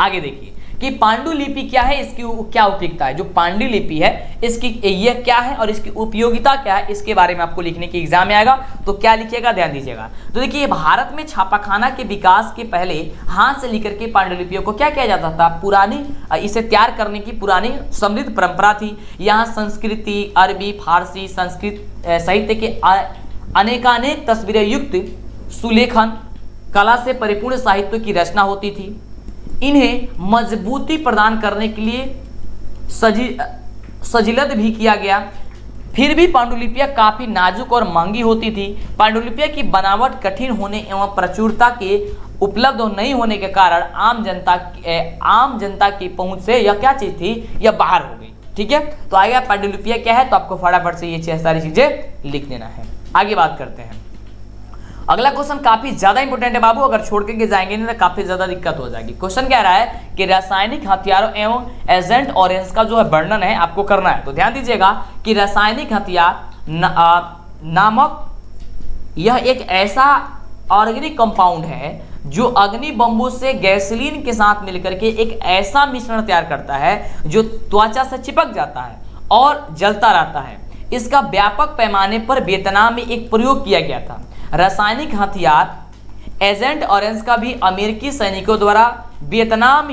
[SPEAKER 1] आगे देखिए कि पांडुलिपि क्या है, इसकी क्या उपयोगिता है। जो पांडुलिपि है इसकी ये क्या है और इसकी उपयोगिता क्या है, इसके बारे में आपको लिखने के एग्जाम में आएगा। तो क्या लिखिएगा, ध्यान दीजिएगा। तो देखिए भारत में छापाखाना के विकास के पहले हाथ से लिखकर के पांडुलिपियों को क्या किया जाता था, पुरानी इसे तैयार करने की पुरानी समृद्ध परंपरा थी। यहाँ संस्कृति, अरबी, फारसी, संस्कृत साहित्य के अनेकानेक तस्वीरें युक्त सुलेखन कला से परिपूर्ण साहित्य की रचना होती थी। इन्हें मजबूती प्रदान करने के लिए सजिलद भी किया गया। फिर भी पांडुलिपियां काफी नाजुक और महंगी होती थी। पांडुलिपियां की बनावट कठिन होने एवं प्रचुरता के उपलब्ध नहीं होने के कारण आम जनता की पहुंच से यह क्या चीज थी, यह बाहर हो गई। ठीक है, तो आगे पांडुलिपियां क्या है, तो आपको फटाफट से ये सारी चीजें लिख देना है। आगे बात करते हैं। अगला क्वेश्चन काफी ज्यादा इंपॉर्टेंट है बाबू, अगर छोड़ के जाएंगे नहीं तो काफी ज्यादा दिक्कत हो जाएगी। क्वेश्चन क्या रहा है कि रासायनिक हथियारों एवं एजेंट ऑरेंज का जो है वर्णन है आपको करना है। तो ध्यान दीजिएगा कि रासायनिक हथियार नामक यह एक ऐसा ऑर्गेनिक कंपाउंड है जो अग्नि बम्बू से गैसोलीन के साथ मिलकर के एक ऐसा मिश्रण तैयार करता है जो त्वचा से चिपक जाता है और जलता रहता है। इसका व्यापक पैमाने पर वियतनाम में एक प्रयोग किया गया था। रासायनिक हथियार एजेंट ऑरेंज का भी अमेरिकी सैनिकों द्वारा वियतनाम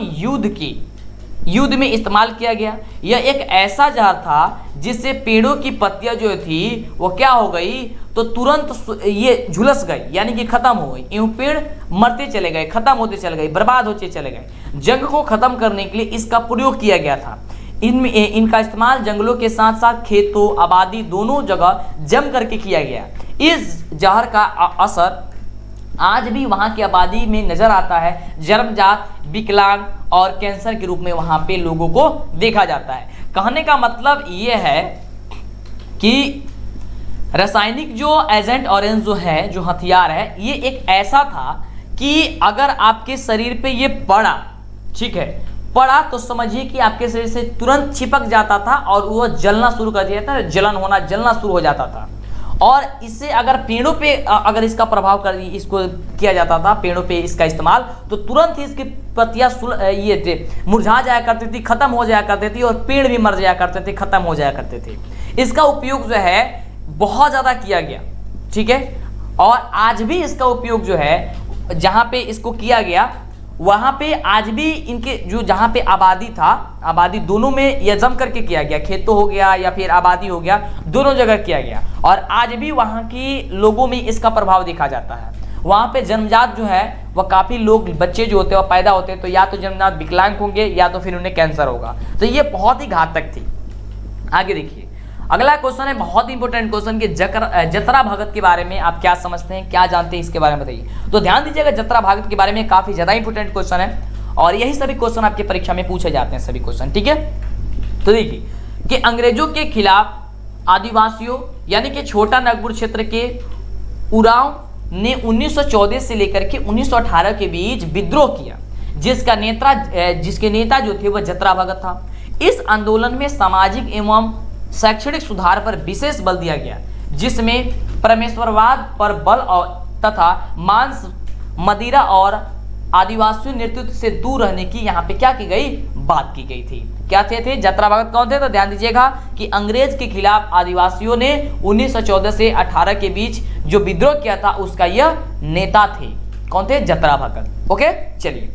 [SPEAKER 1] युद्ध में इस्तेमाल किया गया। यह एक ऐसा जहर था जिससे पेड़ों की पत्तियां जो थी वो क्या हो गई, तो तुरंत ये झुलस गई, यानी कि खत्म हो गई। यूं पेड़ मरते चले गए, खत्म होते चले गए, बर्बाद होते चले गए। जंग को खत्म करने के लिए इसका प्रयोग किया गया था। इनका इस्तेमाल जंगलों के साथ साथ खेतों, आबादी दोनों जगह जम करके किया गया। इस जहर का असर आज भी वहां की आबादी में नजर आता है। जन्मजात विकलांग और कैंसर के रूप में वहां पे लोगों को देखा जाता है। कहने का मतलब ये है कि रासायनिक जो एजेंट ऑरेंज जो है, जो हथियार है, ये एक ऐसा था कि अगर आपके शरीर पे ये पड़ा, ठीक है, पड़ा तो समझिए कि आपके शरीर से तुरंत चिपक जाता था और वो जलना शुरू कर दिया था, जलन होना, जलना शुरू हो जाता था। और इससे अगर पेड़ों पे अगर इसका प्रभाव कर इसको किया जाता था, पेड़ों पे इसका इस्तेमाल, तो तुरंत ही इसकी पत्तियां मुरझा जाया करती थी, खत्म हो जाया करती थी और पेड़ भी मर जाया करते थे, खत्म हो जाया करते थे। इसका उपयोग जो है बहुत ज्यादा किया गया, ठीक है। और आज भी इसका उपयोग जो है जहां पे इसको किया गया वहां पे आज भी इनके जो जहां पे आबादी था, आबादी दोनों में यह जम करके किया गया, खेत तो हो गया या फिर आबादी हो गया, दोनों जगह किया गया। और आज भी वहां की लोगों में इसका प्रभाव देखा जाता है। वहां पे जन्मजात जो है वह काफी लोग, बच्चे जो होते हैं वह पैदा होते हैं तो या तो जन्मजात विकलांग होंगे या तो फिर उन्हें कैंसर होगा। तो ये बहुत ही घातक थी। आगे देखिए, अगला क्वेश्चन है बहुत इंपॉर्टेंट क्वेश्चन कि जतरा भगत के बारे में आप क्या समझते हैं, क्या जानते हैं, इसके बारे में बताइए। तो ध्यान दीजिएगा, जतरा भगत के बारे में काफी ज्यादा इंपॉर्टेंट क्वेश्चन है और यही सभी क्वेश्चन आपकी परीक्षा में पूछे जाते हैं, सभी क्वेश्चन, ठीक है। तो देखिए कि अंग्रेजों के खिलाफ आदिवासियों यानी कि छोटा नागपुर क्षेत्र के उरांव ने 1914 से लेकर के 1918 के बीच विद्रोह किया, जिसके नेता जो थे वह जतरा भगत था। इस आंदोलन में सामाजिक एवं शैक्षणिक सुधार पर विशेष बल दिया गया, जिसमें परमेश्वरवाद पर बल और तथा मांस, मदिरा और आदिवासी नेतृत्व से दूर रहने की यहाँ पे क्या की गई, बात की गई थी। क्या थे जतरा भगत कौन थे? तो ध्यान दीजिएगा कि अंग्रेज के खिलाफ आदिवासियों ने 1914 से 18 के बीच जो विद्रोह किया था उसका यह नेता थे। कौन थे? जतरा भगत। ओके, चलिए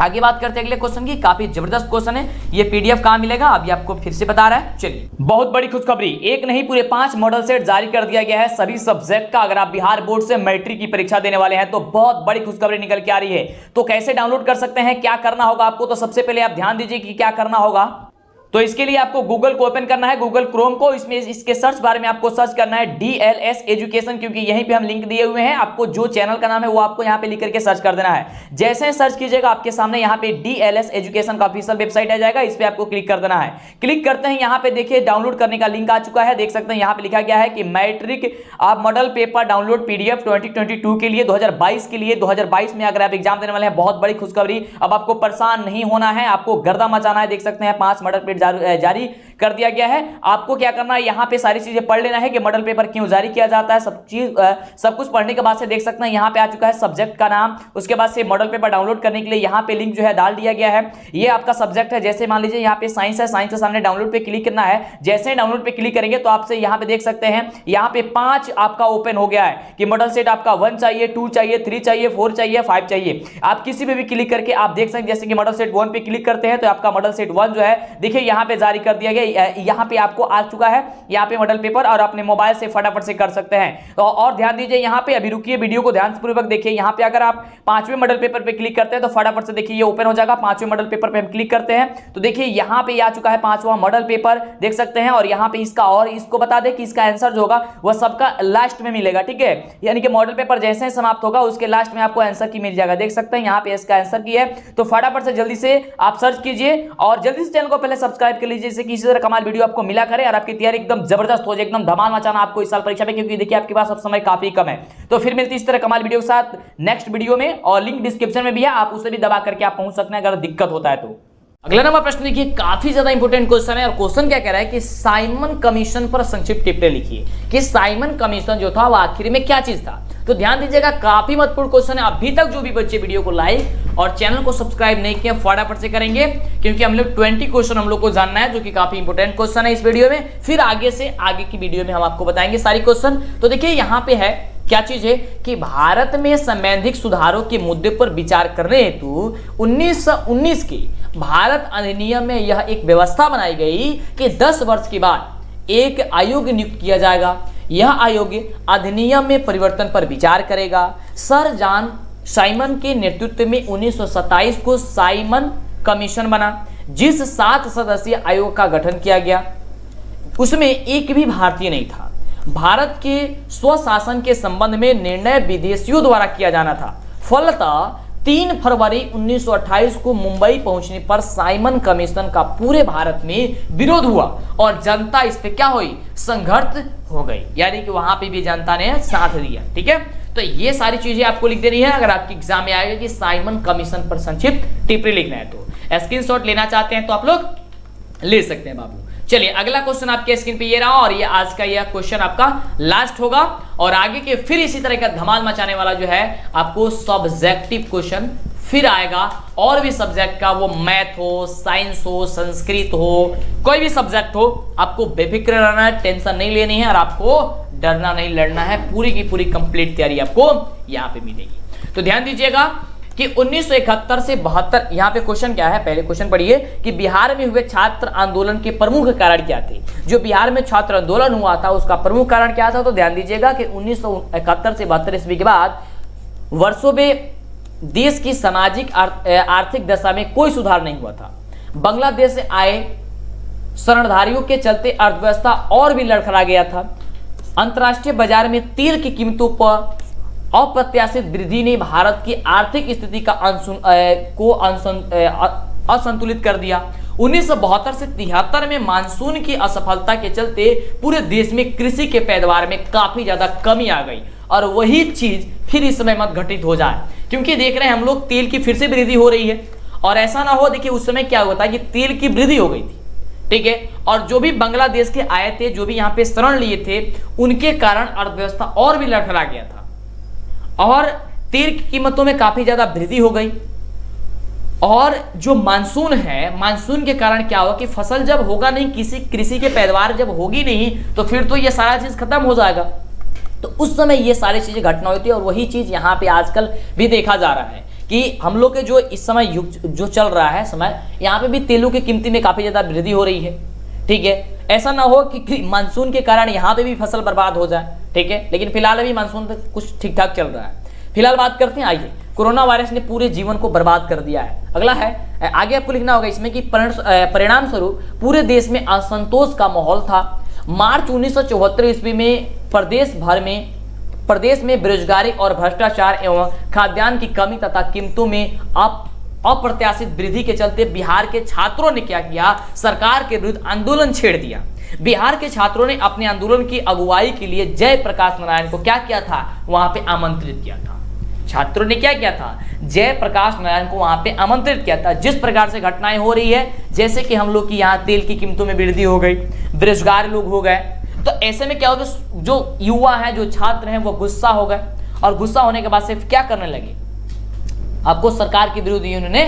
[SPEAKER 1] आगे बात करते हैं अगले क्वेश्चन की। काफी जबरदस्त क्वेश्चन है, ये पीडीएफ कहां मिलेगा अभी आपको फिर से बता रहा है। चलिए, बहुत बड़ी खुशखबरी, एक नहीं पूरे 5 मॉडल सेट जारी कर दिया गया है सभी सब्जेक्ट का। अगर आप बिहार बोर्ड से मैट्रिक की परीक्षा देने वाले हैं तो बहुत बड़ी खुशखबरी निकल के आ रही है। तो कैसे डाउनलोड कर सकते हैं, क्या करना होगा आपको? तो सबसे पहले आप ध्यान दीजिए कि क्या करना होगा। तो इसके लिए आपको गूगल को ओपन करना है, गूगल क्रोम को। इसमें इसके सर्च बार में आपको सर्च करना है DLS एजुकेशन, क्योंकि यहीं पे हम लिंक दिए हुए हैं। आपको जो चैनल का नाम है वो आपको यहाँ पे लिख करके सर्च कर देना है। जैसे ही सर्च कीजिएगा आपके सामने यहाँ पे DLS एजुकेशन का ऑफिशियल वेबसाइट आ जाएगा, इस पे आपको क्लिक कर देना है। क्लिक करते हैं, यहाँ पे देखिए डाउनलोड करने का लिंक आ चुका है, देख सकते हैं यहाँ पे लिखा गया है कि मैट्रिक आप मॉडल पेपर डाउनलोड PDF 2022 के लिए 2022 के लिए 2022 में अगर आप एग्जाम देने वाले हैं, बहुत बड़ी खुशखबरी। अब आपको परेशान नहीं होना है, आपको गर्दा मचाना है। देख सकते हैं 5 मॉडल पेपर जारी कर दिया गया है। आपको क्या करना है, यहाँ पे सारी चीजें पढ़ लेना है कि मॉडल पेपर क्यों जारी किया जाता है। सब कुछ पढ़ने के बाद से देख सकते हैं यहाँ पे आ चुका है सब्जेक्ट का नाम, उसके बाद से मॉडल पेपर डाउनलोड करने के लिए यहाँ पे लिंक जो है डाल दिया गया है। ये आपका सब्जेक्ट है, जैसे मान लीजिए यहाँ पे साइंस है, साइंस के सामने डाउनलोड पे क्लिक करना है। जैसे डाउनलोड पे क्लिक करेंगे तो आपसे यहाँ पे देख सकते हैं यहाँ पे 5 आपका ओपन हो गया है कि मॉडल सेट आपका 1 चाहिए, 2 चाहिए, 3 चाहिए, 4 चाहिए, 5 चाहिए। आप किसी पे भी क्लिक करके आप देख सकते हैं, जैसे कि मॉडल सेट 1 पे क्लिक करते हैं तो आपका मॉडल सेट 1 जो है देखिए यहाँ पे जारी कर दिया गया। यहाँ पे आपको आ चुका है यहाँ पे मॉडल पेपर, और अपने मोबाइल से फटाफट से कर सकते हैं। तो और ध्यान दीजिए यहाँ पे, अभी रुकिए वीडियो को ध्यानपूर्वक देखिए। यहाँ पे अगर आप 5वें मॉडल पेपर पे क्लिक करते हैं तो फटाफट से देखिए ये ओपन हो जाएगा। 5वें मॉडल पेपर पे हम क्लिक करते हैं तो देखिए यहाँ पे आ चुका है 5वां मॉडल पेपर, देख सकते हैं। और यहाँ पे इसका, और इसको बता दें कि इसका आंसर जो होगा वह सबका लास्ट में मिलेगा, ठीक है। यानी कि मॉडल पेपर जैसे ही समाप्त होगा उसके लास्ट में आपको आंसर की मिल जाएगा। देख सकते हैं यहाँ पे इसका आंसर की है। तो फटाफट से जल्दी से आप सर्च कीजिए और जल्दी से चैनल को पहले सब्सक्राइब कर लीजिए, जिससे किसी तरह कमाल वीडियो आपको मिला करे और आपकी तैयारी एकदम जबरदस्त हो जाए, एकदम धमाल मचाना आपको इस साल परीक्षा में, क्योंकि देखिए आपके पास अब समय काफी कम है। तो फिर मिलती इस तरह कमाल वीडियो के साथ नेक्स्ट वीडियो में, और लिंक डिस्क्रिप्शन में भी है, आप उसे भी दबा करके आप पहुंच सकते हैं अगर दिक्कत होता है तो। अगला नंबर प्रश्न देखिए, काफी ज्यादा इंपॉर्टेंट क्वेश्चन है। और क्वेश्चन क्या कह रहा है कि साइमन कमीशन पर संक्षिप्त टिप्पणी लिखिए कि साइमन कमीशन जो था वो आखिर में क्या चीज था। तो ध्यान दीजिएगा, काफी महत्वपूर्ण क्वेश्चन है। अभी तक जो भी बच्चे वीडियो को लाइक और चैनल को सब्सक्राइब नहीं किए फटाफट से करेंगे, क्योंकि हम लोग 20 क्वेश्चन हम लोग को जानना है, जो कि काफी इंपॉर्टेंट क्वेश्चन है इस वीडियो में। फिर आगे से आगे की वीडियो में हम आपको बताएंगे सारी क्वेश्चन। तो देखिए यहाँ पे है, क्या चीज है कि भारत में संवैधानिक सुधारों के मुद्दे पर विचार करने हेतु 1919 के भारत अधिनियम में यह एक व्यवस्था बनाई गई कि 10 वर्ष के बाद एक आयोग नियुक्त किया जाएगा। यह आयोग अधिनियम में परिवर्तन पर विचार करेगा। सर जॉन साइमन के नेतृत्व में 1927 को साइमन कमीशन बना, जिस 7 सदस्यीय आयोग का गठन किया गया। उसमें एक भी भारतीय नहीं था। भारत के स्वशासन के संबंध में निर्णय विदेशियों द्वारा किया जाना था। फलतः 3 फरवरी 1928 को मुंबई पहुंचने पर साइमन कमीशन का पूरे भारत में विरोध हुआ और जनता इस पे क्या हुई, संघर्ष हो गई। यानी कि वहां पे भी जनता ने साथ दिया, ठीक है। तो ये सारी चीजें आपको लिख देनी है अगर आपके एग्जाम में आएगा कि साइमन कमीशन पर संक्षिप्त टिप्पणी लिखना है। तो स्क्रीनशॉट लेना चाहते हैं तो आप लोग ले सकते हैं बाबू। चलिए अगला क्वेश्चन आपके स्क्रीन पे ये रहा और ये आज का यह क्वेश्चन आपका लास्ट होगा और आगे के फिर इसी तरह का धमाल मचाने वाला जो है आपको सब्जेक्टिव क्वेश्चन फिर आएगा और भी सब्जेक्ट का, वो मैथ हो, साइंस हो, संस्कृत हो, कोई भी सब्जेक्ट हो, आपको बेफिक्र रहना है, टेंशन नहीं लेनी है और आपको डरना नहीं, लड़ना है। पूरी की पूरी कंप्लीट तैयारी आपको यहाँ पे मिलेगी। तो ध्यान दीजिएगा कि 1971 से 72, यहाँ पे क्वेश्चन क्या है, पहले क्वेश्चन पढ़िए कि बिहार में हुए छात्र आंदोलन के प्रमुख कारण क्या थे। जो बिहार में छात्र आंदोलन हुआ था उसका प्रमुख कारण क्या था, तो ध्यान दीजिएगा कि 1971 से 72 ईस्वी के बाद वर्षों में देश की सामाजिक आर्थिक दशा में कोई सुधार नहीं हुआ था। बांग्लादेश से आए शरणधारियों के चलते अर्थव्यवस्था और भी लड़खड़ा गया था। अंतर्राष्ट्रीय बाजार में तेल की कीमतों पर अप्रत्याशित वृद्धि ने भारत की आर्थिक स्थिति का असंतुलित कर दिया। 1972 से 73 में मानसून की असफलता के चलते पूरे देश में कृषि के पैदावार में काफी ज्यादा कमी आ गई और वही चीज फिर इस समय मत घटित हो जाए, क्योंकि देख रहे हैं हम लोग तेल की फिर से वृद्धि हो रही है और ऐसा ना हो, देखिए उस समय क्या हुआ था कि तेल की वृद्धि हो गई थी, ठीक है, और जो भी बांग्लादेश के आए थे, जो भी यहाँ पे शरण लिए थे, उनके कारण अर्थव्यवस्था और भी लड़खड़ा गया था और तेल की कीमतों में काफी ज्यादा वृद्धि हो गई। और जो मानसून है, मानसून के कारण क्या होगा कि फसल जब होगा नहीं, किसी कृषि के पैदावार जब होगी नहीं, तो फिर तो ये सारा चीज खत्म हो जाएगा। तो उस समय ये सारी चीजें घटना होती है और वही चीज यहाँ पे आजकल भी देखा जा रहा है कि हम लोग के जो इस समय युग जो चल रहा है समय, यहाँ पे भी तेलों की कीमती में काफी ज्यादा वृद्धि हो रही है, ठीक है। ऐसा ना हो कि मानसून के कारण यहाँ पे भी फसल बर्बाद हो जाए, ठीक है, लेकिन फिलहाल अभी मानसून तो कुछ ठीक ठाक चल रहा है। फिलहाल बात करते हैं, आइए, कोरोना वायरस ने पूरे जीवन को बर्बाद कर दिया है। अगला है, आगे आपको लिखना होगा इसमें कि परिणाम स्वरूप पूरे देश में असंतोष का माहौल था। मार्च 1974 ईस्वी में प्रदेश में बेरोजगारी और भ्रष्टाचार एवं खाद्यान्न की कमी तथा कीमतों में अप्रत्याशित वृद्धि के चलते बिहार के छात्रों ने क्या किया, सरकार के विरुद्ध आंदोलन छेड़ दिया। बिहार के छात्रों ने अपने आंदोलन की अगुवाई के लिए जयप्रकाश नारायण को क्या किया था, वहां पे आमंत्रित किया था। छात्रों ने क्या किया था, जयप्रकाश नारायण को वहां पे आमंत्रित किया था। जिस प्रकार से घटनाएं हो रही है, जैसे कि हम लोग की यहाँ तेल की कीमतों में वृद्धि हो गई, बेरोजगार लोग हो गए, तो ऐसे में क्या होगा, जो युवा है, जो छात्र हैं, वो गुस्सा हो गए और गुस्सा होने के बाद से क्या करने लगे, आपको सरकार के विरुद्ध उन्होंने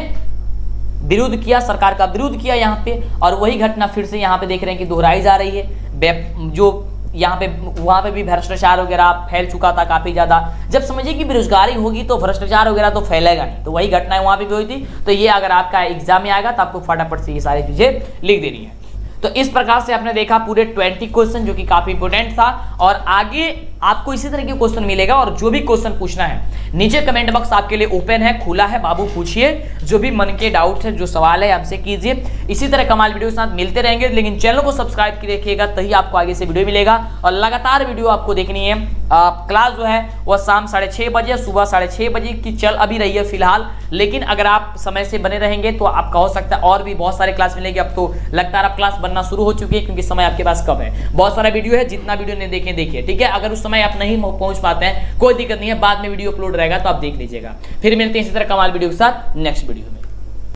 [SPEAKER 1] विरोध किया, सरकार का विरोध किया यहाँ पे। और वही घटना फिर से यहाँ पे देख रहे हैं कि दोहराई जा रही है। जो यहाँ पे वहां पे भी भ्रष्टाचार वगैरह फैल चुका था काफी ज्यादा। जब समझिए कि बेरोजगारी होगी तो भ्रष्टाचार वगैरह तो फैलेगा नहीं, तो वही घटनाएं वहां पे भी हुई थी। तो ये अगर आपका एग्जाम में आएगा तो आपको फटाफट से ये सारी चीजें लिख देनी है। तो इस प्रकार से आपने देखा पूरे 20 क्वेश्चन, जो कि काफी इंपोर्टेंट था। और आगे आपको इसी तरह के क्वेश्चन मिलेगा और जो भी क्वेश्चन पूछना है नीचे कमेंट बॉक्स आपके लिए ओपन है, खुला है, बाबू पूछिए, जो भी मन के डाउट है, जो सवाल है हमसे कीजिए। इसी तरह कमाल वीडियो के साथ मिलते रहेंगे, लेकिन चैनल को सब्सक्राइब की रखिएगा, तभी आपको आगे से वीडियो मिलेगा। और लगातार वीडियो आपको देखनी है। क्लास जो है वह शाम 6:30 बजे, सुबह 6:30 बजे की चल अभी रही है फिलहाल, लेकिन अगर आप समय से बने रहेंगे तो आपका हो सकता है और भी बहुत सारे क्लास मिलेंगे। अब तो लगता है क्लास बनना शुरू हो चुकी है, क्योंकि समय आपके पास कम है। बहुत सारा वीडियो है, जितना वीडियो नहीं देखे देखिए, ठीक है। अगर उस समय आप नहीं पहुंच पाते हैं, कोई दिक्कत नहीं है, बाद में वीडियो अपलोड रहेगा तो आप देख लीजिएगा। फिर मिलते हैं इसी तरह कमाल वीडियो के साथ नेक्स्ट वीडियो में।